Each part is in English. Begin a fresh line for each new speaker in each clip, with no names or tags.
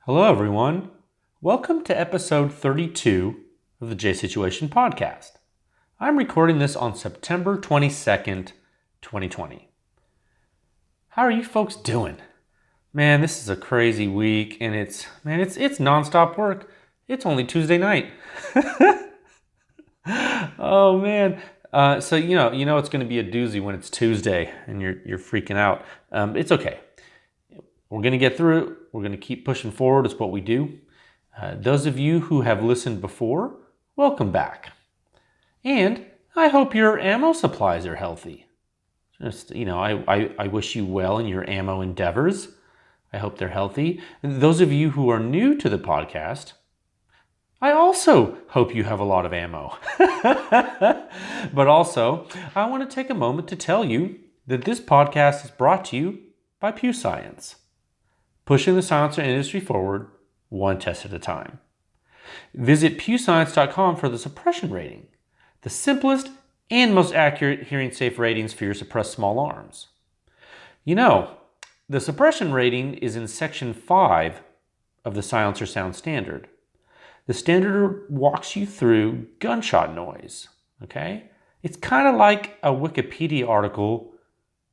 Hello, everyone. Welcome to episode 32 of the J Situation podcast. I'm recording this on September 22nd, 2020. How are you folks doing? Man, this is a crazy week, and it's nonstop work. It's only Tuesday night. Oh man. So you know it's going to be a doozy when it's Tuesday and you're freaking out. It's okay. We're going to get through it. We're going to keep pushing forward. It's what we do. Those of you who have listened before, welcome back. And I hope your ammo supplies are healthy. Just, I wish you well in your ammo endeavors. I hope they're healthy. And those of you who are new to the podcast, I also hope you have a lot of ammo. But also, I want to take a moment to tell you that this podcast is brought to you by Pew Science, pushing the silencer industry forward one test at a time. Visit pewscience.com for the suppression rating, the simplest and most accurate hearing safe ratings for your suppressed small arms. You know, the suppression rating is in section 5 of the Silencer Sound Standard. The standard walks you through gunshot noise, okay? It's kind of like a Wikipedia article,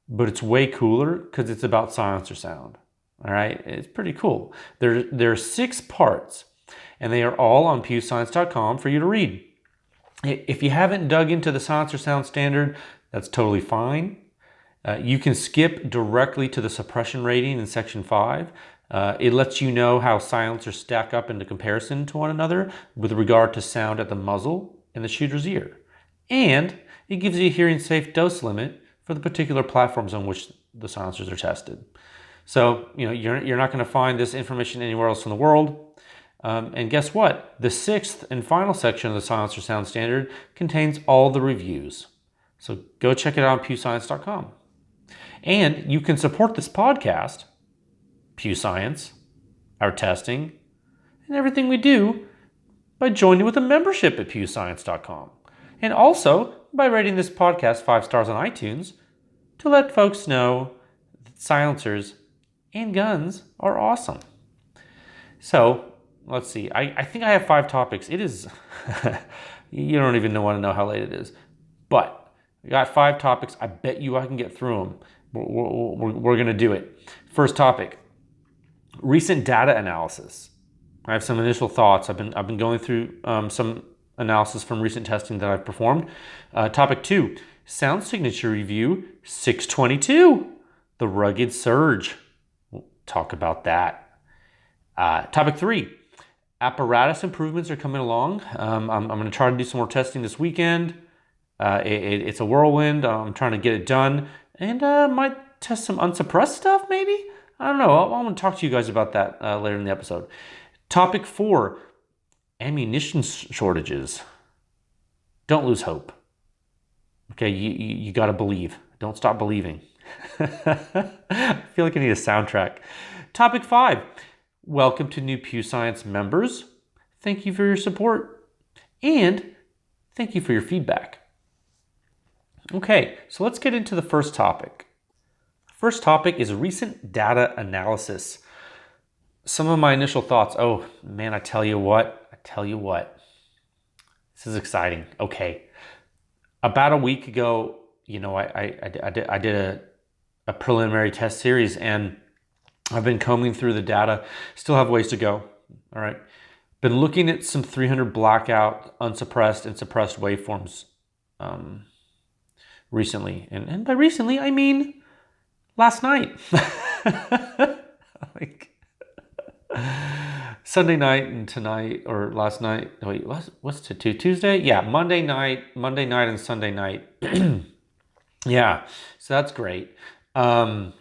but it's way cooler because it's about silencer sound. All right, it's pretty cool. There are 6 parts, and they are all on pewscience.com for you to read. If you haven't dug into the Silencer Sound Standard, that's totally fine. You can skip directly to the suppression rating in section 5. It lets you know how silencers stack up into comparison to one another with regard to sound at the muzzle and the shooter's ear. And it gives you a hearing safe dose limit for the particular platforms on which the silencers are tested. So, you're not going to find this information anywhere else in the world. And guess what? The 6th and final section of the Silencer Sound Standard contains all the reviews. So go check it out on pewscience.com. And you can support this podcast, Pew Science, our testing, and everything we do by joining with a membership at pewscience.com. And also by rating this podcast 5 stars on iTunes to let folks know that silencers and guns are awesome. So, let's see. I think I have 5 topics. It is, you don't even want to know how late it is. But I got 5 topics. I bet you I can get through them. We're going to do it. First topic, recent data analysis. I have some initial thoughts. I've been going through some analysis from recent testing that I've performed. Topic 2, sound signature review 622, the rugged surge. We'll talk about that. Topic 3, apparatus improvements are coming along. I'm going to try to do some more testing this weekend. It's a whirlwind. I'm trying to get it done, and might test some unsuppressed stuff maybe. I don't know. I'm going to talk to you guys about that later in the episode. Topic 4, ammunition shortages. Don't lose hope. Okay, you got to believe. Don't stop believing. I feel like I need a soundtrack. Topic 5, welcome to new Pew Science members. Thank you for your support. And thank you for your feedback. Okay, so let's get into the first topic. First topic is recent data analysis. Some of my initial thoughts. Oh man, I tell you what. This is exciting. Okay, about a week ago, I did a preliminary test series, and I've been combing through the data. Still have ways to go. All right, been looking at some 300 blackout, unsuppressed, and suppressed waveforms recently, and by recently I mean last night. Sunday night and tonight, or last night. Wait, what's Tuesday? Yeah, Monday night and Sunday night. Yeah, so that's great. I've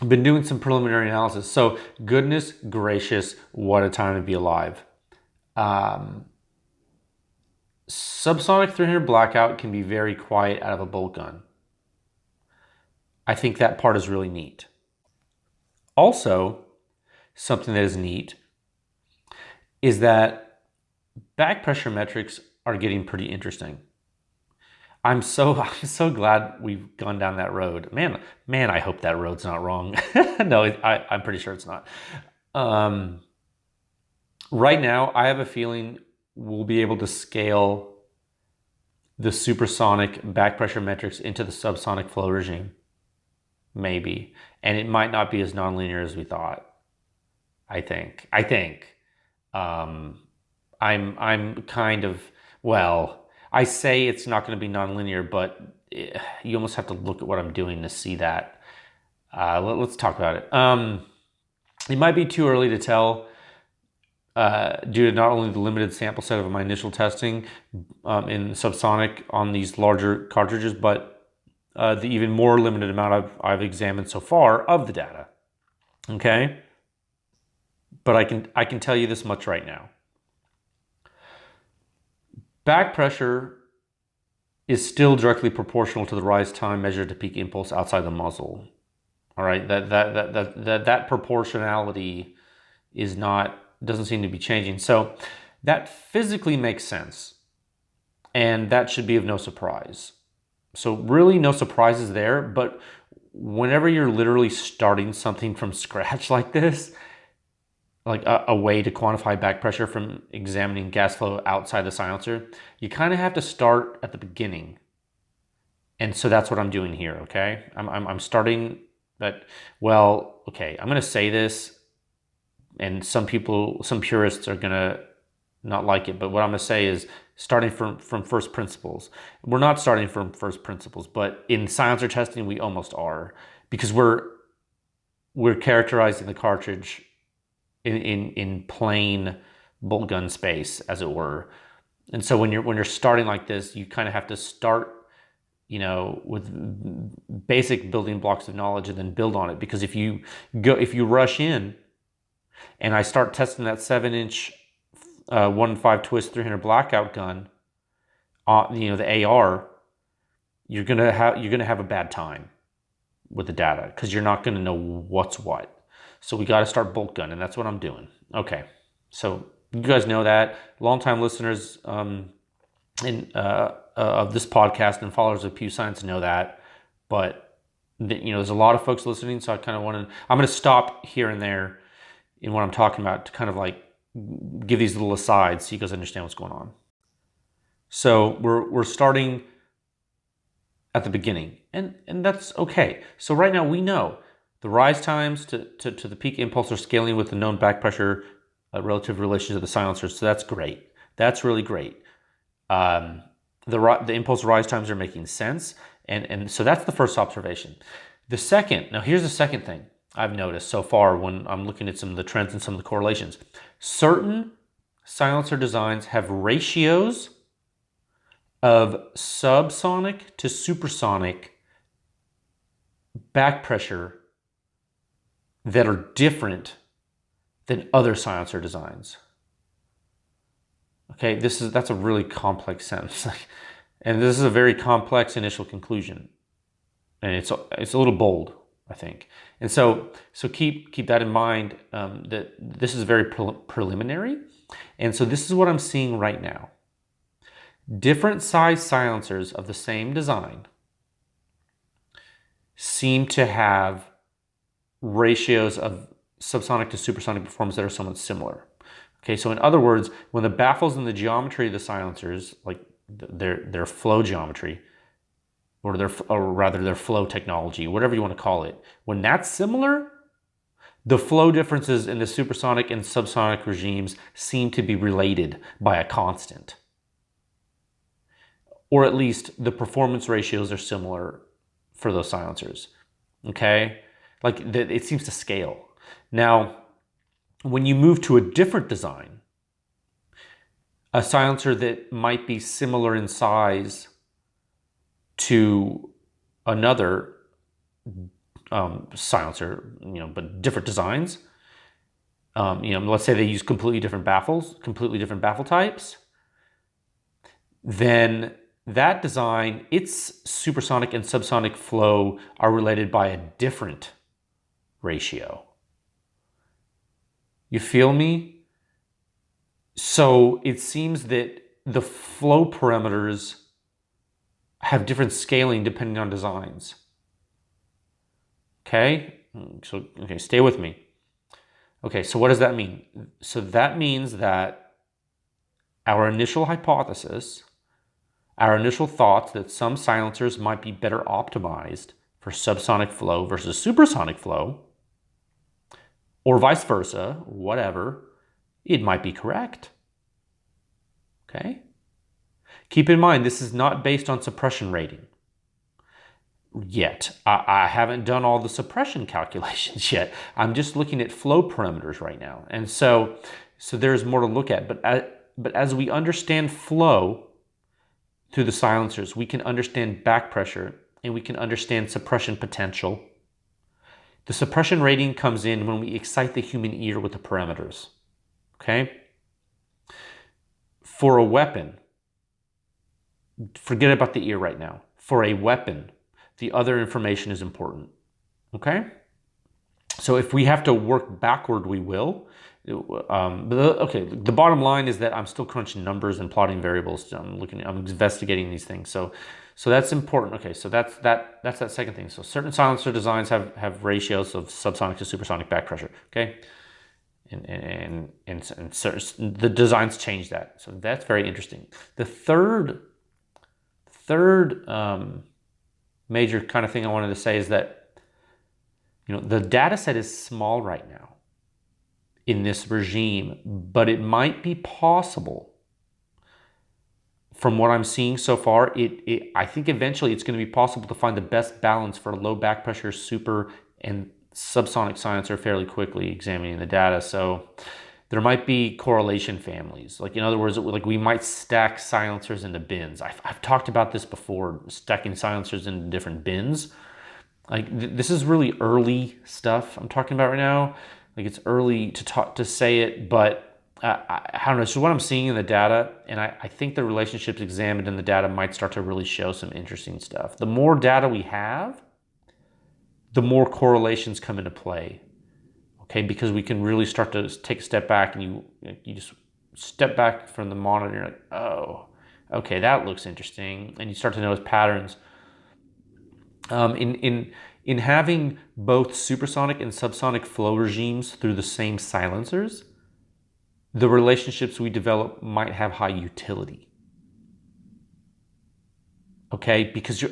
been doing some preliminary analysis. So goodness gracious, what a time to be alive. Subsonic 300 blackout can be very quiet out of a bolt gun. I think that part is really neat. Also, something that is neat is that back pressure metrics are getting pretty interesting. I'm so glad we've gone down that road. Man, I hope that road's not wrong. No, I'm pretty sure it's not. Right now, I have a feeling we'll be able to scale the supersonic back pressure metrics into the subsonic flow regime. Maybe. And it might not be as nonlinear as we thought. I think. I'm kind of, well, I say it's not going to be nonlinear, but you almost have to look at what I'm doing to see that. Let's talk about it. It might be too early to tell due to not only the limited sample set of my initial testing in subsonic on these larger cartridges, but the even more limited amount I've examined so far of the data. Okay, but I can tell you this much right now. Back pressure is still directly proportional to the rise time measured to peak impulse outside the muzzle. All right, that proportionality doesn't seem to be changing. So that physically makes sense, and that should be of no surprise. So really no surprises there, but whenever you're literally starting something from scratch like this, like a way to quantify back pressure from examining gas flow outside the silencer, you kind of have to start at the beginning. And so that's what I'm doing here, okay? I'm starting at, well, okay, I'm going to say this, and some purists are going to not like it, but what I'm going to say is starting from first principles. We're not starting from first principles, but in silencer testing, we almost are, because we're characterizing the cartridge in plain bolt gun space, as it were. And so when you're starting like this, you kind of have to start, with basic building blocks of knowledge and then build on it. Because if you rush in and I start testing that 7-inch 1.5 twist 300 blackout gun, the AR, you're gonna have a bad time with the data because you're not gonna know what's what. So we got to start bolt gun, and that's what I'm doing. Okay, so you guys know that. Longtime listeners of this podcast and followers of Pew Science know that. But there's a lot of folks listening, so I kind of want to. I'm going to stop here and there in what I'm talking about to kind of like give these little asides so you guys understand what's going on. So we're starting at the beginning, and that's okay. So right now we know the rise times to the peak impulse are scaling with the known back pressure relative relation to the silencers. So that's great. That's really great. The impulse rise times are making sense. And so that's the first observation. Now here's the second thing I've noticed so far when I'm looking at some of the trends and some of the correlations. Certain silencer designs have ratios of subsonic to supersonic back pressure that are different than other silencer designs. Okay, that's a really complex sentence, and this is a very complex initial conclusion, and it's a little bold, I think. And so keep that in mind, that this is very preliminary, and so this is what I'm seeing right now. Different size silencers of the same design seem to have ratios of subsonic to supersonic performance that are somewhat similar. Okay, so in other words, when the baffles in the geometry of the silencers, like their flow geometry, or rather their flow technology, whatever you want to call it, when that's similar, the flow differences in the supersonic and subsonic regimes seem to be related by a constant. Or at least the performance ratios are similar for those silencers. Okay? Like it seems to scale. Now, when you move to a different design, a silencer that might be similar in size to another silencer, but different designs, let's say they use completely different baffle types, then that design, its supersonic and subsonic flow are related by a different ratio. You feel me? So it seems that the flow parameters have different scaling depending on designs. Okay? So, stay with me. Okay, so what does that mean? So that means that our initial hypothesis, our initial thoughts that some silencers might be better optimized for subsonic flow versus supersonic flow, or vice versa, whatever, it might be correct. Okay? Keep in mind, this is not based on suppression rating yet. I haven't done all the suppression calculations yet. I'm just looking at flow parameters right now. And so there's more to look at. But as we understand flow through the silencers, we can understand back pressure and we can understand suppression potential. The suppression rating comes in when we excite the human ear with the parameters. Okay? For a weapon, forget about the ear right now. For a weapon, the other information is important. Okay? So if we have to work backward, we will. Okay, the bottom line is that I'm still crunching numbers and plotting variables. I'm investigating these things. So that's important. Okay, so that's that second thing. So certain silencer designs have ratios of subsonic to supersonic back pressure. Okay, and the designs change that. So that's very interesting. The third major kind of thing I wanted to say is that, you know, the data set is small right now in this regime, but it might be possible, from what I'm seeing so far, I think eventually it's going to be possible to find the best balance for low back pressure, super, and subsonic silencer fairly quickly examining the data. So there might be correlation families. Like, in other words, like we might stack silencers into bins. I've talked about this before, stacking silencers into different bins. Like this is really early stuff I'm talking about right now. Like it's early to say it, but I don't know. So what I'm seeing in the data, and I think the relationships examined in the data might start to really show some interesting stuff. The more data we have, the more correlations come into play. Okay, because we can really start to take a step back, and you just step back from the monitor, and you're like, oh, okay, that looks interesting, and you start to notice patterns. In having both supersonic and subsonic flow regimes through the same silencers, the relationships we develop might have high utility. Okay, because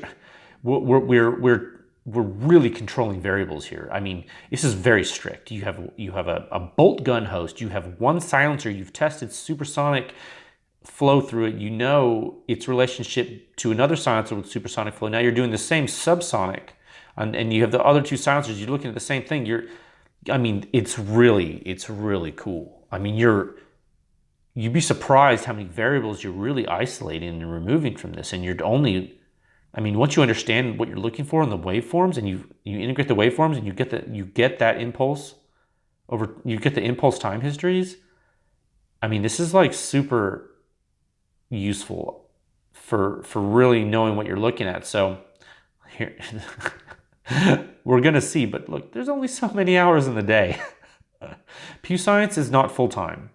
we're really controlling variables here. I mean, this is very strict. You have a bolt gun host. You have one silencer. You've tested supersonic flow through it. You know its relationship to another silencer with supersonic flow. Now you're doing the same subsonic, and you have the other two silencers. You're looking at the same thing. It's really cool. I mean, you'd be surprised how many variables you're really isolating and removing from this. And once you understand what you're looking for in the waveforms, and you integrate the waveforms, and you get that impulse you get the impulse time histories. I mean, this is like super useful for really knowing what you're looking at. So here we're gonna see, but look, there's only so many hours in the day. Pew Science is not full-time,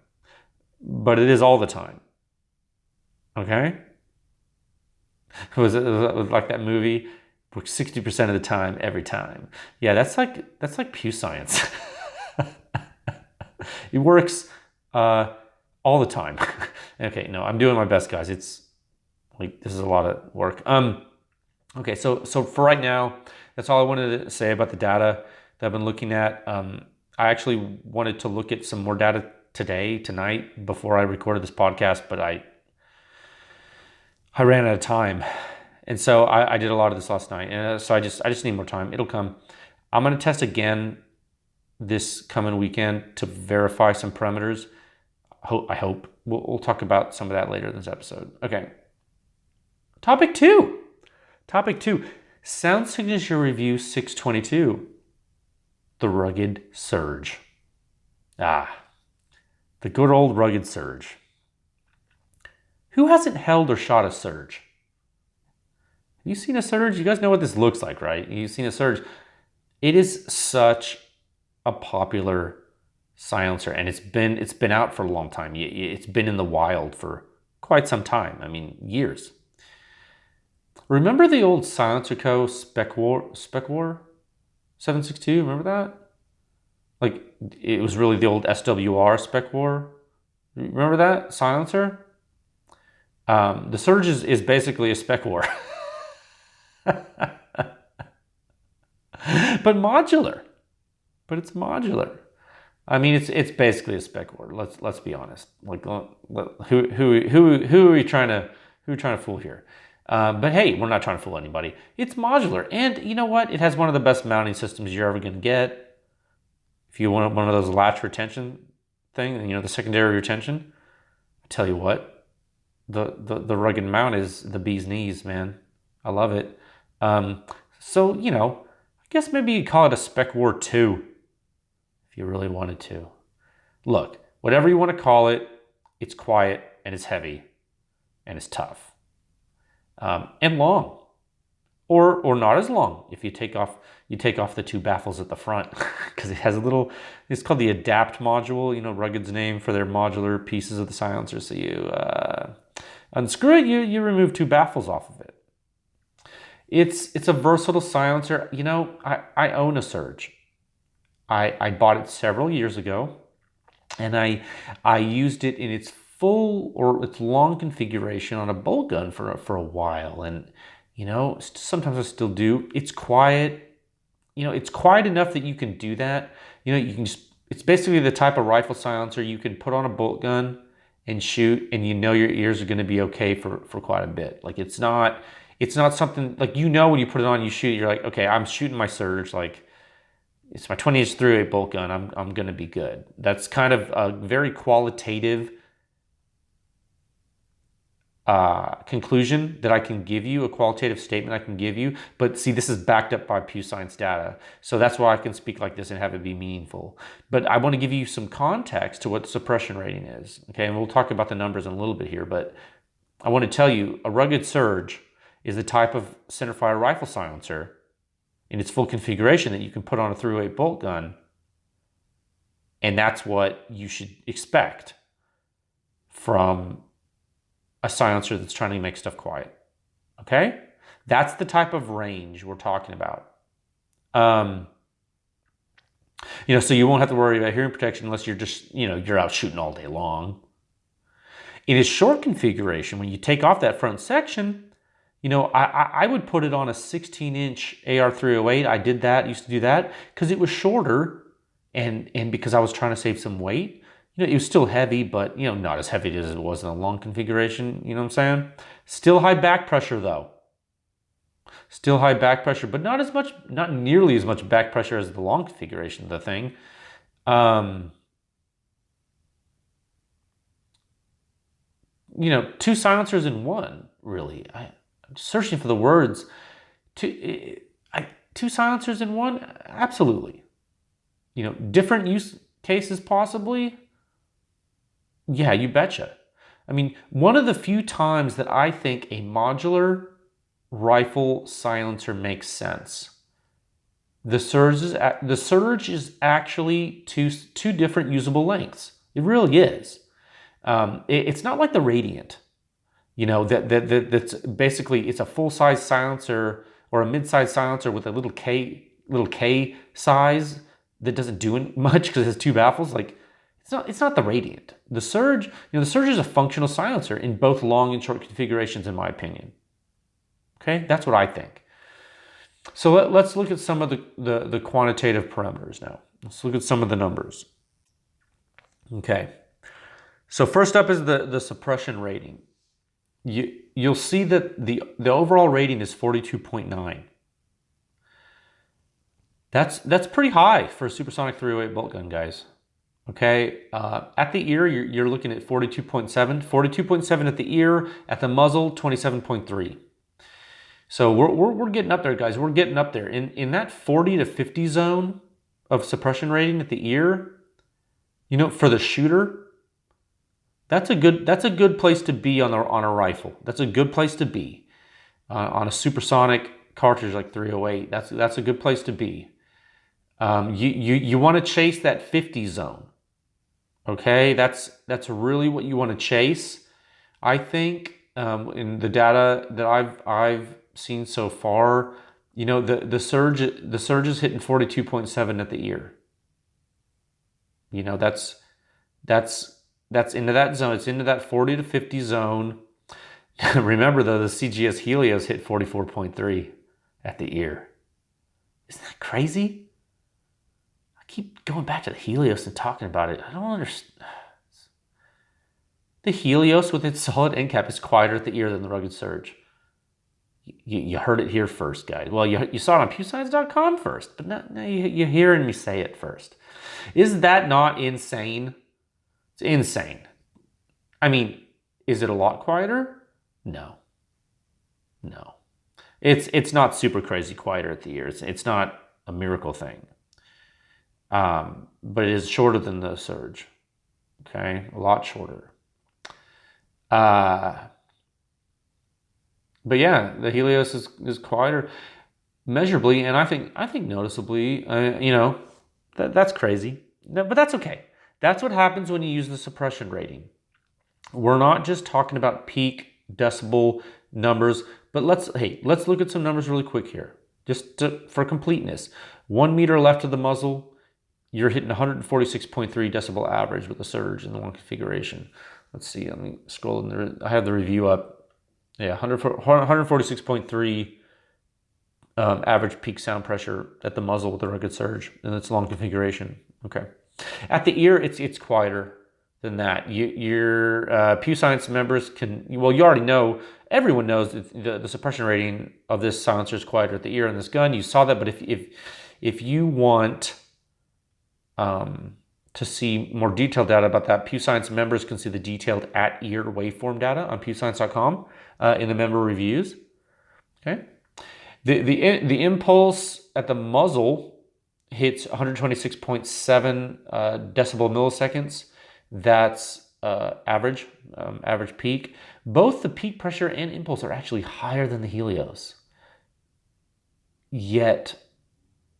but it is all the time. Okay? Was it like that movie? 60% of the time, every time. Yeah, that's like Pew Science. It works all the time. Okay, no, I'm doing my best, guys. It's like, this is a lot of work. Okay, so for right now, that's all I wanted to say about the data that I've been looking at. I actually wanted to look at some more data tonight, before I recorded this podcast, but I ran out of time. And so I did a lot of this last night. And so I just need more time. It'll come. I'm going to test again this coming weekend to verify some parameters. I hope. We'll talk about some of that later in this episode. Okay. Topic two. Sound Signature Review 622. The Rugged Surge. The good old Rugged Surge. Who hasn't held or shot a Surge? Have you seen a Surge? You guys know what this looks like, right? You've seen a Surge. It is such a popular silencer, and it's been out for a long time. It's been in the wild for quite some time. I mean, years. Remember the old Silencer Co. Spec War 762? Remember that? Like, it was really the old SWR Spec War. Remember that silencer? The Surge is basically a Spec War, but modular. But it's modular. I mean, it's basically a Spec War. Let's be honest. Like, who are we trying to fool here? But hey, we're not trying to fool anybody. It's modular, and you know what? It has one of the best mounting systems you're ever going to get. If you want one of those latch retention thing, the secondary retention, I tell you what, the rugged mount is the bee's knees, man. I love it. So I guess maybe you call it a Spec War 2 if you really wanted to. Look, whatever you want to call it, it's quiet and it's heavy and it's tough. And long, or not as long if you take off the two baffles at the front, because it has it's called the Adapt module, Rugged's name for their modular pieces of the silencer. So you unscrew it, you remove two baffles off of it. It's a versatile silencer. I own a Surge. I bought it several years ago, and I used it in its full or its long configuration on a bolt gun for a while, and sometimes I still do. It's quiet. It's quiet enough that you can do that. You can it's basically the type of rifle silencer you can put on a bolt gun and shoot, and your ears are going to be okay for quite a bit. Like, it's not something like, when you put it on, you shoot, you're like, okay, I'm shooting my Surge, like it's my 20-inch 308 bolt gun. I'm going to be good. That's kind of a very qualitative conclusion that I can give you, a qualitative statement I can give you. But see, this is backed up by Pew Science data. So that's why I can speak like this and have it be meaningful. But I want to give you some context to what the suppression rating is. Okay, and we'll talk about the numbers in a little bit here. But I want to tell you, a Rugged Surge is the type of centerfire rifle silencer in its full configuration that you can put on a 308 bolt gun. And that's what you should expect from a silencer that's trying to make stuff quiet. Okay? That's the type of range we're talking about. So you won't have to worry about hearing protection unless you're just, you're out shooting all day long. In its short configuration, when you take off that front section, I would put it on a 16-inch AR-308. I used to do that, because it was shorter and because I was trying to save some weight. It was still heavy, but, not as heavy as it was in a long configuration. You know what I'm saying? Still high back pressure, though. Still high back pressure, but not nearly as much back pressure as the long configuration of the thing. Two silencers in one, really. I'm searching for the words. Two silencers in one? Absolutely. Different use cases possibly? Yeah, you betcha. I mean, one of the few times that I think a modular rifle silencer makes sense. The Surge is actually two different usable lengths. It really is. It's not like the Radiant. That's basically, it's a full-size silencer or a mid-size silencer with a little K size that doesn't do much because it has two baffles. Like, it's not the Radiant. The Surge, the Surge is a functional silencer in both long and short configurations, in my opinion. Okay, that's what I think. So let's look at some of the quantitative parameters now. Let's look at some of the numbers. Okay, so first up is the suppression rating. You'll see that the overall rating is 42.9. That's pretty high for a supersonic 308 bolt gun, guys. Okay, at the ear, you're looking at 42.7. 42.7 at the ear. At the muzzle, 27.3. So we're getting up there, guys. We're getting up there. In that 40 to 50 zone of suppression rating at the ear, for the shooter, that's a good place to be on a rifle. That's a good place to be on a supersonic cartridge like 308. That's a good place to be. You want to chase that 50 zone. Okay, that's really what you want to chase. I think in the data that I've seen so far, the Surge is hitting 42.7 at the ear. You know, that's into that zone. It's into that 40 to 50 zone. Remember though, the CGS Helios hit 44.3 at the ear. Isn't that crazy? I keep going back to the Helios and talking about it. I don't understand. The Helios with its solid end cap is quieter at the ear than the Rugged Surge. You heard it here first, guys. Well, you saw it on pewscience.com first, but now you're hearing me say it first. Is that not insane? It's insane. I mean, is it a lot quieter? No. It's not super crazy quieter at the ear. It's not a miracle thing. But it is shorter than the Surge. Okay, a lot shorter. But yeah, the Helios is quieter measurably, and I think noticeably. That's crazy, but that's okay. That's what happens when you use the suppression rating. We're not just talking about peak decibel numbers, but let's look at some numbers really quick here, for completeness. 1 meter left of the muzzle, you're hitting 146.3 decibel average with the Surge in the one configuration. Let's see. Let me scroll in there. I have the review up. Yeah, 146.3 average peak sound pressure at the muzzle with the Rugged Surge, and it's long configuration. Okay, at the ear, it's quieter than that. Your Pew Science members you already know. Everyone knows that the suppression rating of this silencer is quieter at the ear in this gun. You saw that, but if you want to see more detailed data about that, Pew Science members can see the detailed at-ear waveform data on pewscience.com in the member reviews. Okay, the impulse at the muzzle hits 126.7 decibel milliseconds. That's average peak. Both the peak pressure and impulse are actually higher than the Helios. Yet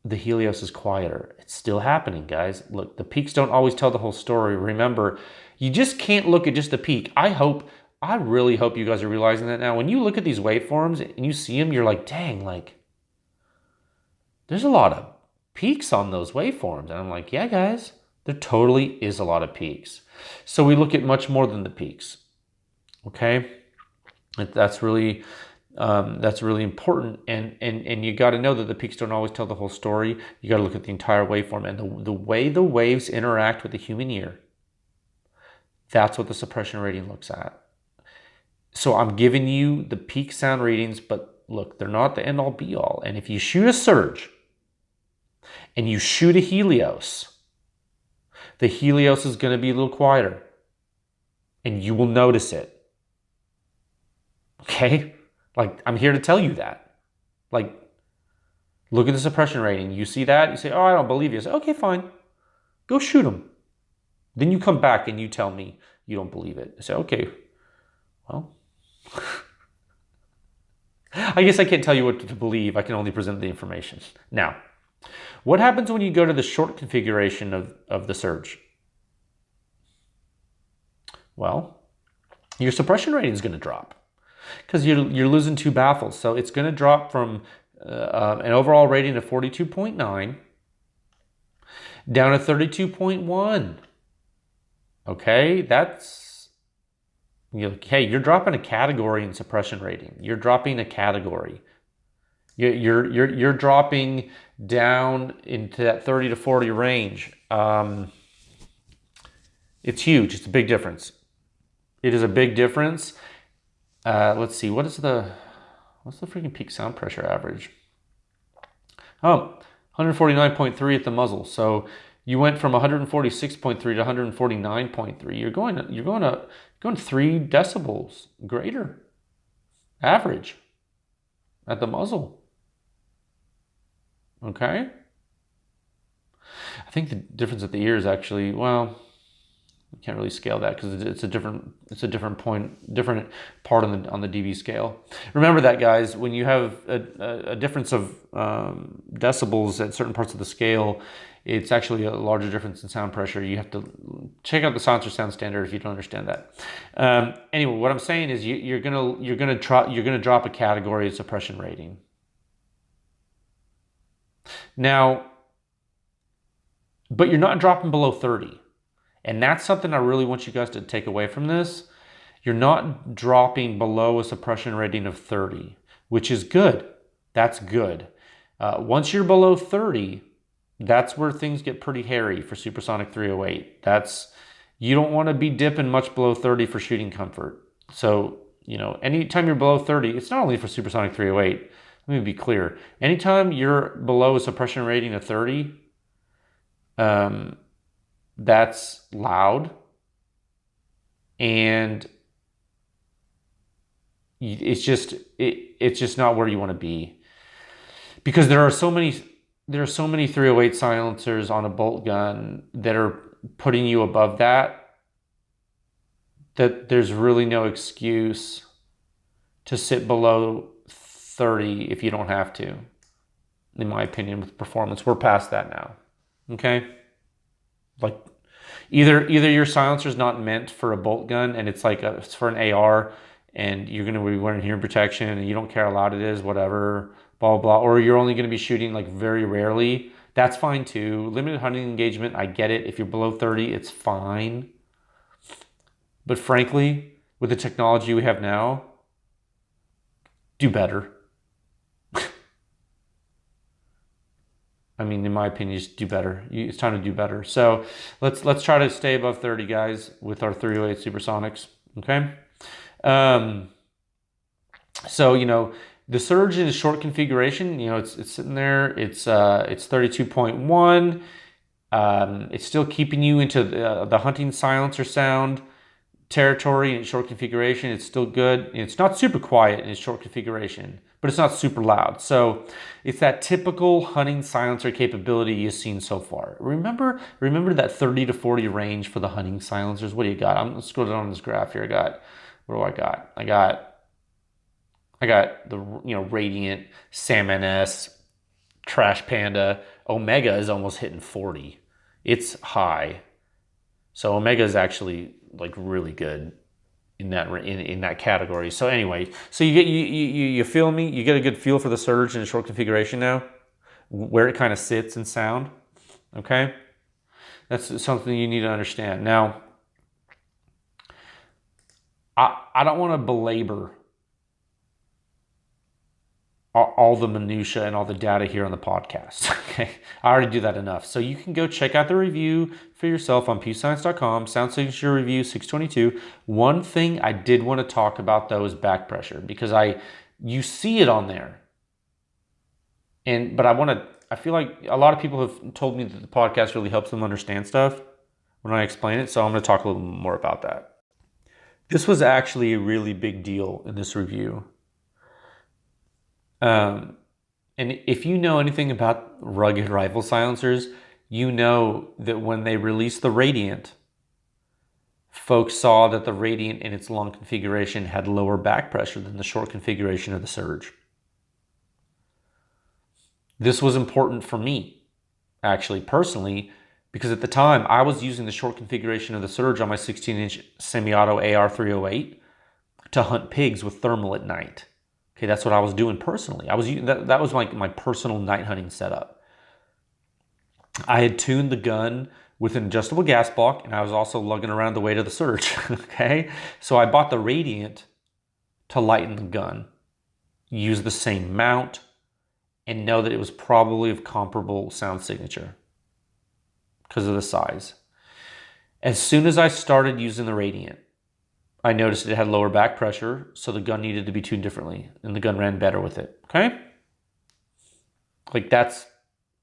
the Helios is quieter. It's still happening, guys. Look, the peaks don't always tell the whole story. Remember, you just can't look at just the peak. I really hope you guys are realizing that now. When you look at these waveforms and you see them, you're like, dang, like, there's a lot of peaks on those waveforms. And I'm like, yeah, guys, there totally is a lot of peaks. So we look at much more than the peaks. Okay? That's really important, and you got to know that the peaks don't always tell the whole story. You got to look at the entire waveform and the way the waves interact with the human ear. That's what the suppression rating looks at. So I'm giving you the peak sound readings, but look, they're not the end all be all. And if you shoot a Surge and you shoot a Helios, the Helios is going to be a little quieter, and you will notice it. Okay? Like, I'm here to tell you that. Like, look at the suppression rating. You see that? You say, oh, I don't believe you. I say, okay, fine. Go shoot them. Then you come back and you tell me you don't believe it. I say, okay, well, I guess I can't tell you what to believe. I can only present the information. Now, what happens when you go to the short configuration of the Surge? Well, your suppression rating is going to drop, because you're losing 2 baffles. So it's going to drop from an overall rating of 42.9 down to 32.1. Okay, you're dropping a category in suppression rating. You're dropping a category. You're dropping down into that 30 to 40 range. It's huge. It's a big difference. It is a big difference. Let's see. What's the freaking peak sound pressure average? Oh, 149.3 at the muzzle. So you went from 146.3 to 149.3. You're going 3 decibels greater average at the muzzle. Okay. I think the difference at the ear is actually, well, you can't really scale that because it's a different part on the dB scale. Remember that, guys. When you have a difference of decibels at certain parts of the scale, it's actually a larger difference in sound pressure. You have to check out the Silencer Sound Standard if you don't understand that. Anyway, what I'm saying is you're gonna drop a category of suppression rating. Now, but you're not dropping below 30. And that's something I really want you guys to take away from this. You're not dropping below a suppression rating of 30, which is good. That's good. Once you're below 30, that's where things get pretty hairy for Supersonic 308. You don't want to be dipping much below 30 for shooting comfort. So, anytime you're below 30, it's not only for Supersonic 308. Let me be clear. Anytime you're below a suppression rating of 30, that's loud, and it's just not where you want to be, because there are so many 308 silencers on a bolt gun that are putting you above that there's really no excuse to sit below 30 if you don't have to, in my opinion, with performance. We're past that now. Okay? Like, either your silencer's not meant for a bolt gun and it's for an AR, and you're going to be wearing hearing protection and you don't care how loud it is, whatever, blah, blah, or you're only going to be shooting like very rarely. That's fine too. Limited hunting engagement, I get it. If you're below 30, it's fine. But frankly, with the technology we have now, do better. I mean, in my opinion, just do better. It's time to do better. So let's try to stay above 30, guys, with our 308 Supersonics. Okay. So the surge in the short configuration, it's sitting there. It's 32.1. It's still keeping you into the hunting silencer sound territory in short configuration. It's still good. It's not super quiet in its short configuration, but it's not super loud. So it's that typical hunting silencer capability you've seen so far. Remember that 30 to 40 range for the hunting silencers. What do you got? I'm scrolling down on this graph here. What do I got? I got the Radiant, Salmon S, Trash Panda. Omega is almost hitting 40. It's high. So Omega is actually like really good in that category. So anyway, so you feel me? You get a good feel for the surge in a short configuration now, where it kind of sits in sound. Okay, that's something you need to understand. Now, I don't want to belabor all the minutia and all the data here on the podcast. Okay, I already do that enough. So you can go check out the review for yourself on pewscience.com, Sound Signature Review 622. One thing I did want to talk about though is back pressure, because you see it on there. But I feel like a lot of people have told me that the podcast really helps them understand stuff when I explain it. So I'm going to talk a little more about that. This was actually a really big deal in this review. And if you know anything about rugged rifle silencers, you know that when they released the Radiant, folks saw that the Radiant in its long configuration had lower back pressure than the short configuration of the Surge. This was important for me, actually, personally, because at the time I was using the short configuration of the Surge on my 16-inch semi-auto AR-308 to hunt pigs with thermal at night. Okay, that's what I was doing personally. That was my personal night hunting setup. I had tuned the gun with an adjustable gas block, and I was also lugging around the weight of the Surge. Okay, so I bought the Radiant to lighten the gun, use the same mount, and know that it was probably of comparable sound signature because of the size. As soon as I started using the Radiant, I noticed it had lower back pressure, so the gun needed to be tuned differently, and the gun ran better with it. Okay, like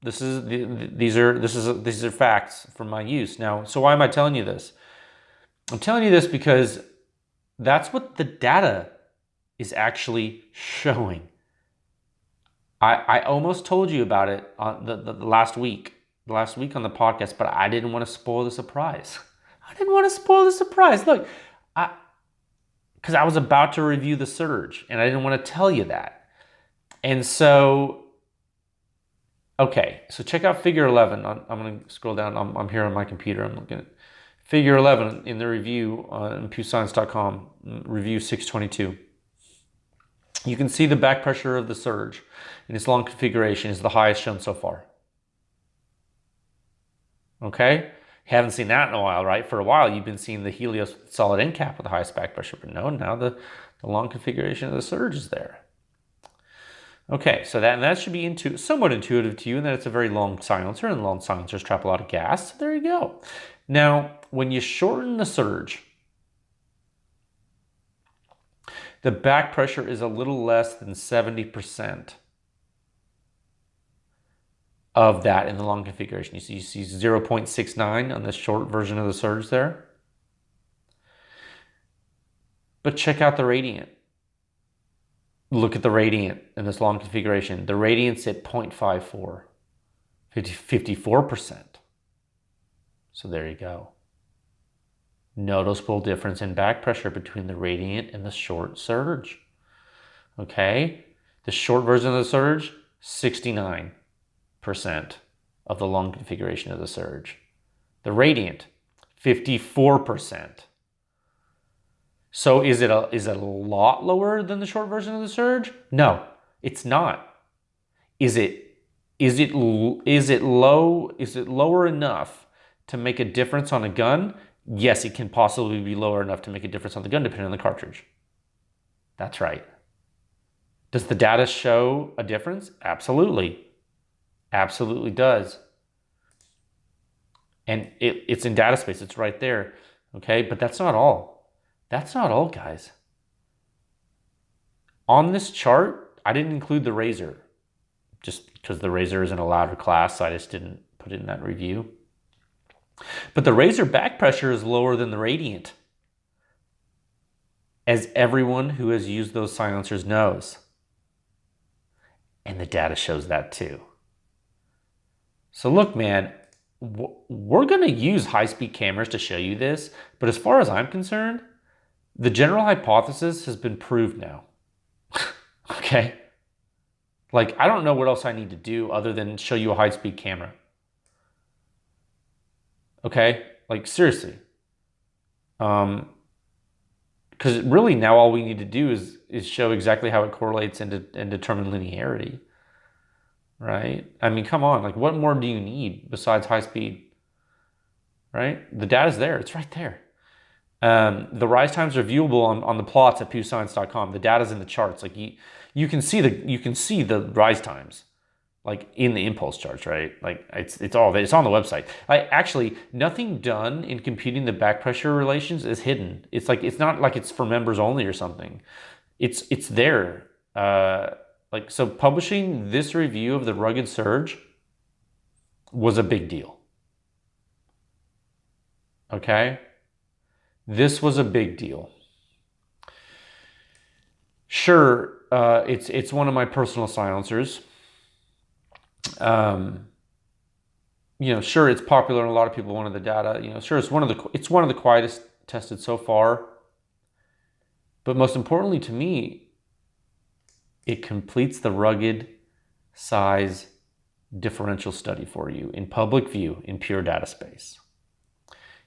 these are facts from my use. Now, so why am I telling you this? I'm telling you this because that's what the data is actually showing. I almost told you about it on the last week on the podcast, but I didn't want to spoil the surprise. Look, because I was about to review the Surge, and I didn't want to tell you that. And so, okay, so check out Figure 11. I'm going to scroll down. I'm here on my computer. I'm looking at Figure 11 in the review on pewscience.com, review 622. You can see the back pressure of the Surge in its long configuration is the highest shown so far. Okay? Haven't seen that in a while, right? For a while, you've been seeing the Helios solid end cap with the highest back pressure, but no, now the long configuration of the surge is there. Okay, so that should be somewhat intuitive to you, and that it's a very long silencer, and long silencers trap a lot of gas. So there you go. Now, when you shorten the surge, the back pressure is a little less than 70% of that in the long configuration. You see 0.69 on the short version of the surge there. But check out the radiant. Look at the radiant in this long configuration. The radiant's at 0.54, 54%. So there you go. Noticeable difference in back pressure between the radiant and the short surge. Okay? The short version of the surge, 69% of the long configuration of the surge. The radiant, 54%. So is it a lot lower than the short version of the surge? No, it's not. Is it lower enough to make a difference on a gun? Yes, it can possibly be lower enough to make a difference on the gun depending on the cartridge. That's right. Does the data show a difference? Absolutely. Absolutely does. And it's in data space. It's right there. Okay, but that's not all. That's not all, guys. On this chart, I didn't include the Razor, just because the Razor is in a louder class, so I just didn't put it in that review. But the Razor back pressure is lower than the Radiant, as everyone who has used those silencers knows. And the data shows that too. So look, man, we're going to use high-speed cameras to show you this, but as far as I'm concerned, the general hypothesis has been proved now. Okay? Like, I don't know what else I need to do other than show you a high-speed camera. Okay? Like, seriously. Because really now all we need to do is show exactly how it correlates and determine linearity. Right? I mean, come on. Like, what more do you need besides high speed? Right? The data's there. It's right there. The rise times are viewable on the plots at pewscience.com. The data's in the charts. Like you can see the rise times, like in the impulse charts, right? Like it's all there. It's on the website. Actually, nothing done in computing the back pressure relations is hidden. It's not like it's for members only or something. It's there. So publishing this review of the Rugged Surge was a big deal. Okay? This was a big deal. Sure, it's one of my personal silencers. Sure, it's popular and a lot of people wanted the data. Sure, it's one of the quietest tested so far. But most importantly to me, it completes the rugged size differential study for you in public view in pure data space.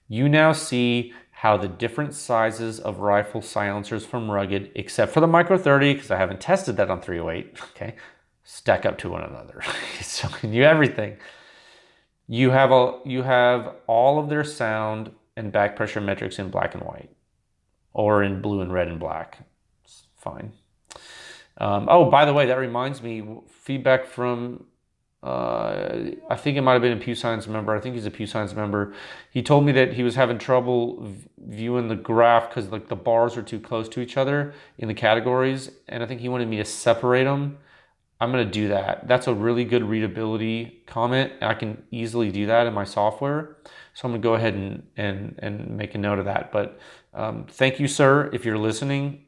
You now see how the different sizes of rifle silencers from Rugged, except for the Micro 30, because I haven't tested that on 308, okay, stack up to one another. So everything. You have all of their sound and back pressure metrics in black and white, or in blue and red and black. It's fine. By the way, that reminds me, feedback from I think it might have been a Pew Science member. I think he's a Pew Science member. He told me that he was having trouble viewing the graph because like the bars are too close to each other in the categories, and I think he wanted me to separate them. I'm going to do that. That's a really good readability comment. I can easily do that in my software. So I'm going to go ahead and make a note of that. But thank you, sir, if you're listening.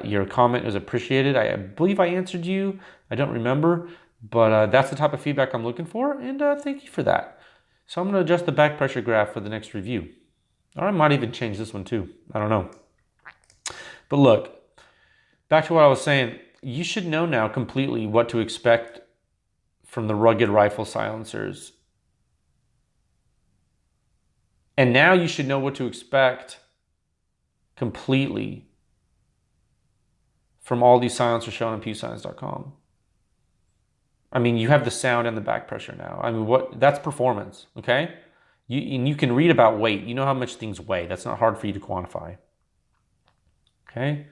Your comment is appreciated. I believe I answered you. I don't remember. But that's the type of feedback I'm looking for, and thank you for that. So I'm going to adjust the back pressure graph for the next review. Or I might even change this one too. I don't know. But look, back to what I was saying. You should know now completely what to expect from the Rugged rifle silencers. And now you should know what to expect completely from all these silencers shown on pewscience.com. I mean, you have the sound and the back pressure now. I mean, that's performance, okay? And you can read about weight. You know how much things weigh. That's not hard for you to quantify. Okay.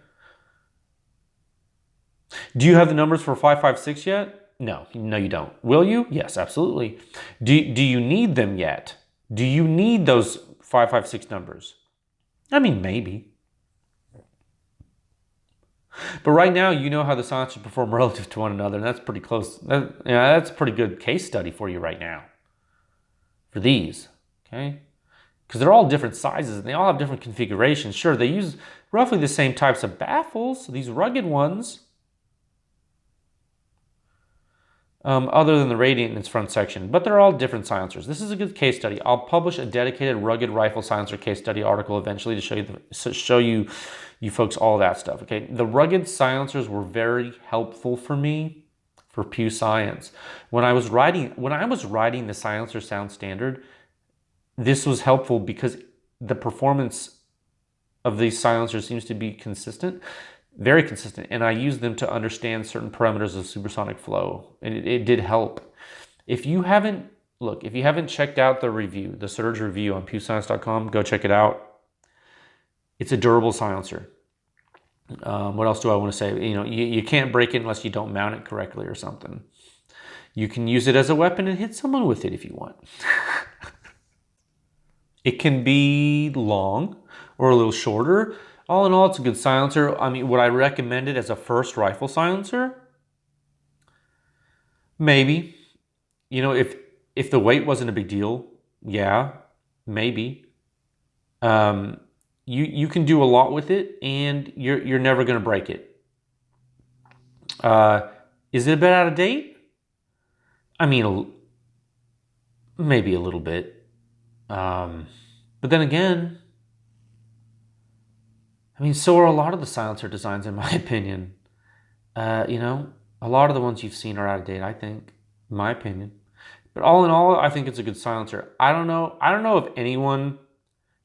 Do you have the numbers for 556 yet? No, you don't. Will you? Yes, absolutely. Do you need them yet? Do you need those 556 numbers? I mean, maybe. But right now, you know how the silencers perform relative to one another, and that's pretty close. That's a pretty good case study for you right now. For these, okay? Because they're all different sizes, and they all have different configurations. Sure, they use roughly the same types of baffles, these rugged ones, other than the radiant in its front section, but they're all different silencers. This is a good case study. I'll publish a dedicated rugged rifle silencer case study article eventually to show you folks all that stuff. Okay, the rugged silencers were very helpful for me for Pew Science when I was writing the silencer sound standard. This was helpful because the performance of these silencers seems to be consistent. Very consistent, and I use them to understand certain parameters of supersonic flow, and it did help. If you haven't checked out the review, the Surge review on pewscience.com, go check it out. It's a durable silencer. What else do I want to say? You can't break it unless you don't mount it correctly or something. You can use it as a weapon and hit someone with it if you want. It can be long or a little shorter. All in all, it's a good silencer. I mean, would I recommend it as a first rifle silencer? Maybe. If the weight wasn't a big deal, yeah, maybe. You can do a lot with it, and you're never going to break it. Is it a bit out of date? I mean, maybe a little bit. But then again, so are a lot of the silencer designs, in my opinion. A lot of the ones you've seen are out of date, I think, in my opinion. But all in all, I think it's a good silencer. I don't know of anyone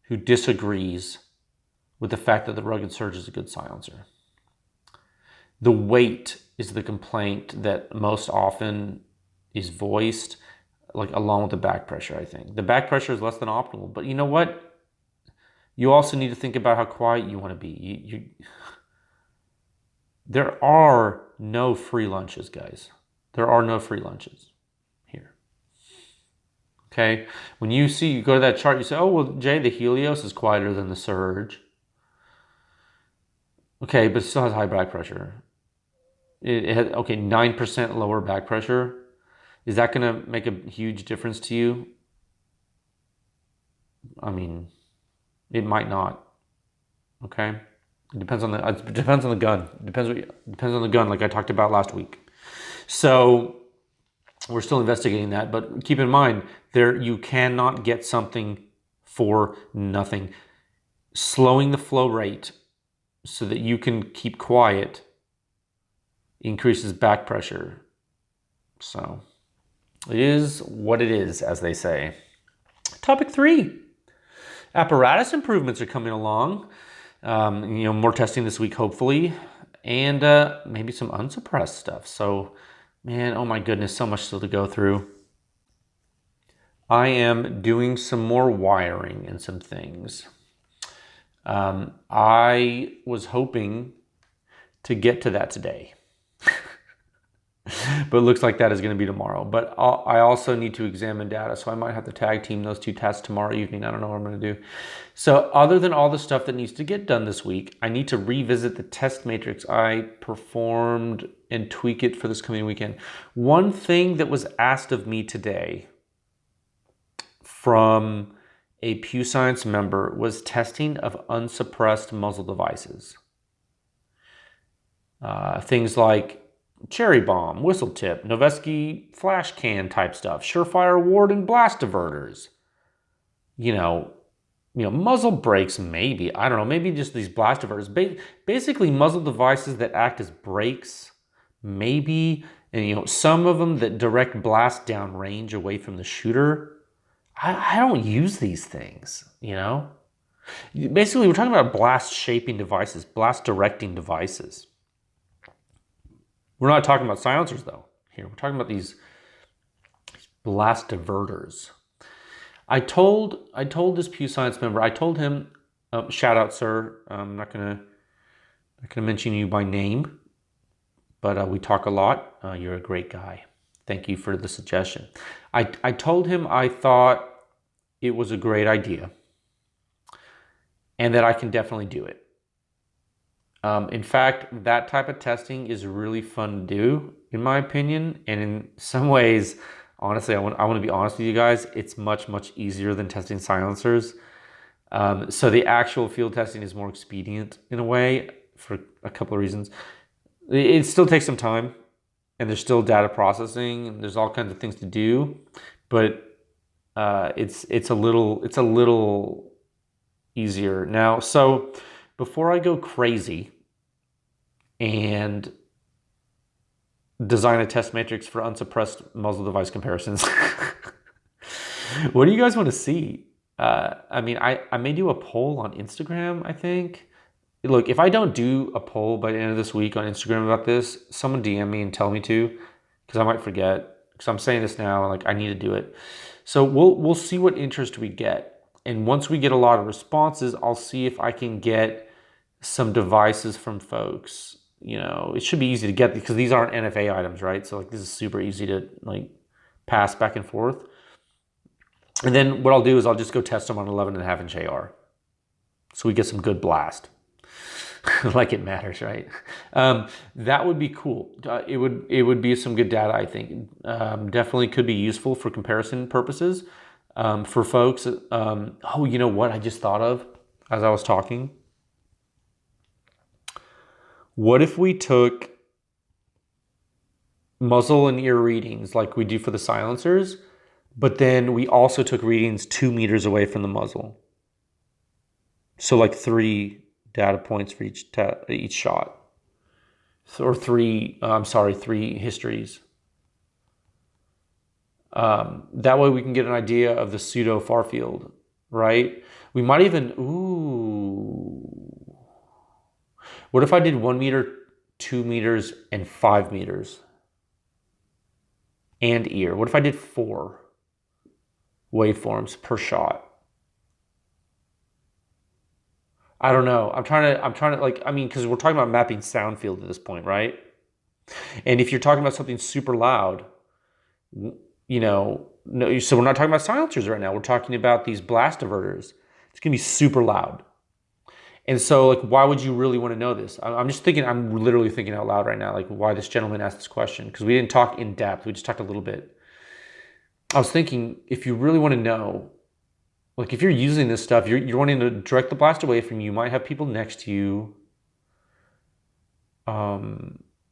who disagrees with the fact that the Rugged Surge is a good silencer. The weight is the complaint that most often is voiced, along with the back pressure, I think. The back pressure is less than optimal, but you know what? You also need to think about how quiet you want to be. There are no free lunches, guys. There are no free lunches here. Okay? When you go to that chart, you say, oh, well, Jay, the Helios is quieter than the Surge. Okay, but it still has high back pressure. It has, 9% lower back pressure. Is that going to make a huge difference to you? I mean, it might not. Okay, it depends on the gun. It depends on the gun, like I talked about last week. So we're still investigating that, but keep in mind you cannot get something for nothing. Slowing the flow rate so that you can keep quiet increases back pressure. So it is what it is, as they say. Topic 3. Apparatus improvements are coming along. More testing this week, hopefully. And maybe some unsuppressed stuff. So, man, oh my goodness, so much still to go through. I am doing some more wiring and some things. I was hoping to get to that today. But it looks like that is going to be tomorrow. But I also need to examine data, so I might have to tag team those two tests tomorrow evening. I don't know what I'm going to do. So other than all the stuff that needs to get done this week, I need to revisit the test matrix I performed and tweak it for this coming weekend. One thing that was asked of me today from a Pew Science member was testing of unsuppressed muzzle devices. Things like cherry bomb, whistle tip, Noveske flash can type stuff, Surefire ward and blast diverters. Muzzle brakes, maybe. I don't know, maybe just these blast diverters. Basically muzzle devices that act as brakes, maybe. And some of them that direct blast down range away from the shooter. I don't use these things, Basically, we're talking about blast shaping devices, blast directing devices. We're not talking about silencers, though, here. We're talking about these blast diverters. I told this Pew Science member, I told him, shout out, sir. I'm not gonna mention you by name, but we talk a lot. You're a great guy. Thank you for the suggestion. I told him I thought it was a great idea and that I can definitely do it. In fact, that type of testing is really fun to do, in my opinion. And in some ways, honestly, I want to be honest with you guys, it's much, much easier than testing silencers. So the actual field testing is more expedient in a way for a couple of reasons. It still takes some time, and there's still data processing, and there's all kinds of things to do, but it's a little easier now. So before I go crazy and design a test matrix for unsuppressed muzzle device comparisons, what do you guys want to see? I may do a poll on Instagram, I think. Look, if I don't do a poll by the end of this week on Instagram about this, someone DM me and tell me to, because I might forget. Because I'm saying this now, like I need to do it. So we'll see what interest we get, and once we get a lot of responses, I'll see if I can get some devices from folks. It should be easy to get because these aren't NFA items, right? So like this is super easy to like pass back and forth. And then what I'll do is I'll just go test them on 11.5-inch AR, so we get some good blast. Like it matters, right? That would be cool. It would be some good data, I think. Definitely could be useful for comparison purposes for folks. You know what I just thought of as I was talking? What if we took muzzle and ear readings like we do for the silencers, but then we also took readings 2 meters away from the muzzle? So like 3 data points for each shot, or 3 histories. That way we can get an idea of the pseudo far field, right? We might even, what if I did 1 meter, 2 meters, and 5 meters? And ear. What if I did 4 waveforms per shot? I don't know. I'm trying to because we're talking about mapping sound field at this point, right? And if you're talking about something super loud, no, so we're not talking about silencers right now. We're talking about these blast diverters. It's gonna be super loud. And so like, why would you really want to know this? I'm literally thinking out loud right now, like why this gentleman asked this question, because we didn't talk in depth. We just talked a little bit. I was thinking, if you really want to know, like if you're using this stuff, you're wanting to direct the blast away from you. You might have people next to you.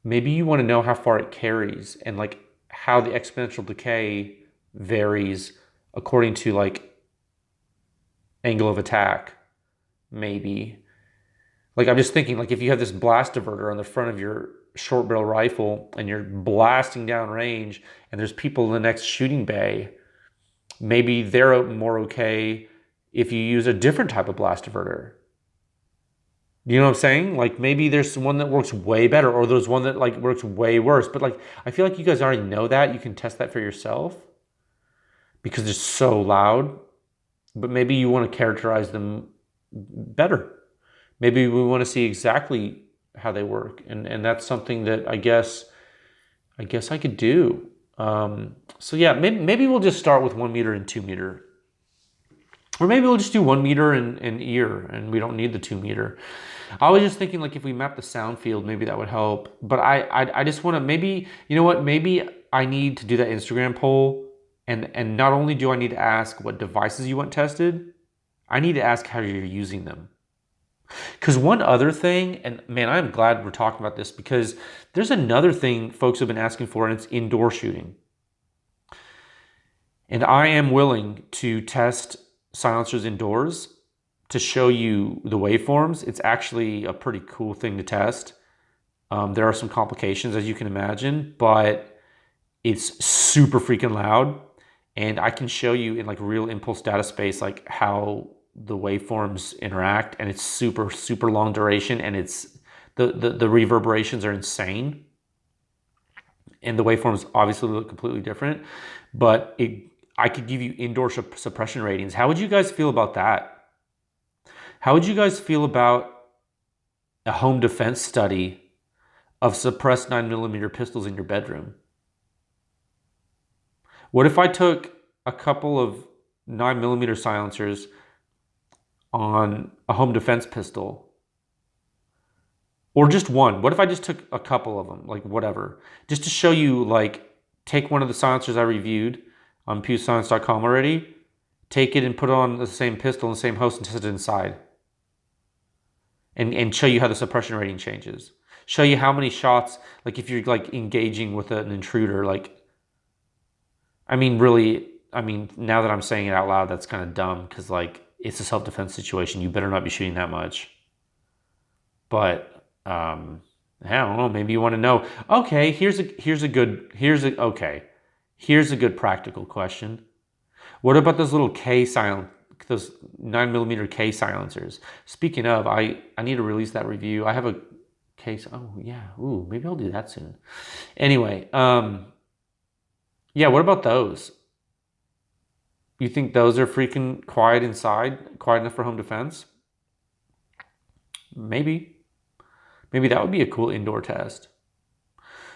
Maybe you want to know how far it carries and like how the exponential decay varies according to like angle of attack. Maybe. Like I'm just thinking, like if you have this blast diverter on the front of your short barrel rifle and you're blasting down range and there's people in the next shooting bay, maybe they're more okay if you use a different type of blast diverter. You know what I'm saying? Like maybe there's one that works way better, or there's one that like works way worse. But like I feel like you guys already know that. You can test that for yourself because they're so loud. But maybe you want to characterize them better. Maybe we want to see exactly how they work, and that's something that I guess I could do. So yeah, maybe we'll just start with 1 meter and 2 meter, or maybe we'll just do 1 meter and ear, and we don't need the 2 meter. I was just thinking like if we map the sound field, maybe that would help. But I just want to maybe I need to do that Instagram poll, and not only do I need to ask what devices you want tested, I need to ask how you're using them. Because one other thing, and man, I'm glad we're talking about this, because there's another thing folks have been asking for, and it's indoor shooting. And I am willing to test silencers indoors to show you the waveforms. It's actually a pretty cool thing to test. There are some complications, as you can imagine, but it's super freaking loud. And I can show you in like real impulse data space, like how the waveforms interact, and it's super, super long duration, and it's the reverberations are insane. And the waveforms obviously look completely different, but I could give you indoor suppression ratings. How would you guys feel about that? How would you guys feel about a home defense study of suppressed 9mm pistols in your bedroom? What if I took a couple of 9mm silencers on a home defense pistol? Or just one? What if I just took a couple of them, like whatever, just to show you, like, take one of the silencers I reviewed on pewscience.com already, take it and put it on the same pistol and the same host and test it inside. And show you how the suppression rating changes. Show you how many shots, like if you're like engaging with an intruder, like, I mean, really, I mean, now that I'm saying it out loud, that's kind of dumb because like it's a self-defense situation. You better not be shooting that much. But I don't know. Maybe you want to know. Okay, here's a good practical question. What about those little those 9mm K silencers? Speaking of, I need to release that review. I have a case. Oh yeah. Ooh, maybe I'll do that soon. Anyway, yeah. What about those? You think those are freaking quiet inside, quiet enough for home defense? Maybe that would be a cool indoor test.